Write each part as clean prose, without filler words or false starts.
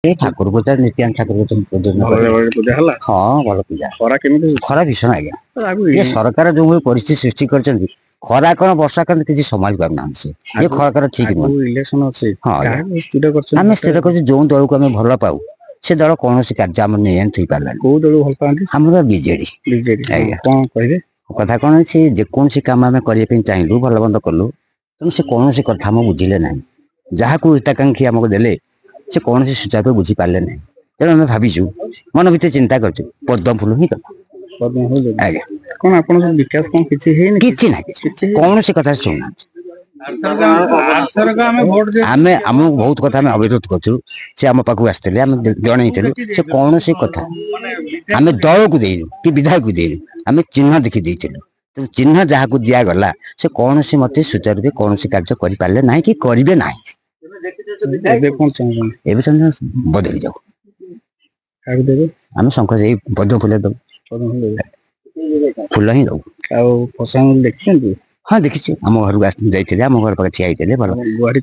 ए ठाकुर पूजा नित्यान ठाकुर पूजा हाँ भल पूजा खरा भीषण आज्ञा ये सरकार जो परिस्थिति सृष्टि कर खरा कौन वर्षा कौन किसी संभाल पारना ये खरा ठीक नुह हाँ आम स्थिर कर जो दल को आम भल पाऊ से दल कौन कार्य आम नहीं पारा आम बीजेडी कथा कौन से जेकोसी कम आम करने चाहलु भल बंद कलु तेणु से कौन कथा आम बुझे ना जहाँ को हिताकांक्षी आमको देले से कौन सुचारू बुझी पारे ना तेणु आम भाविचु मन भर चिंता कर पद्म फूल ही आज्ञा कौन आप विकास कौन किसी ना कौन से कथा शुणुना आम आम बहुत कथा अविरोध करूँ से आम पाक आसते आम जन से कौन से कथा आम दल को देनु कि विधायक को देनु आम चिन्ह देखी तेणु चिन्ह जहाँ को दिगला से कौन से मत सुचारू कौन से कार्य करें ना कि करेंगे ना बदली जाऊ आम शंकर जाई पद्म फूल दब फूल ही दब देखिए हाँ देखी आम घर जाइए आम घर पाखे ठिया होते गुहारी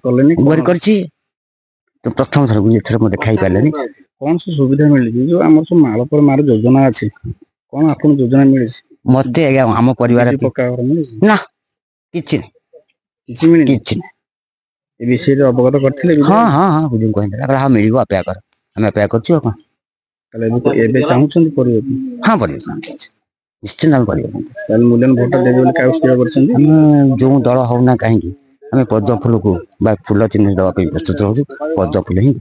कर प्रथम थर को मत देखा पारे कौन सी सुविधा मिली जो आम सब माल पर मार योजना अच्छी कौन आप योजना मिली मत आज्ञा आम परिवार ना कि विषय अवगत करते हाँ हाँ हाँ बुझे कहते हाँ मिल अपेक्षा कर आम अपेक्षा कर हाँ निश्चिंत आम मूल्यन भोट देवे जो दल हो ना कहीं आम पद्म फूल को फूल चिन्ह देवाई प्रस्तुत हो पद्म फूल ही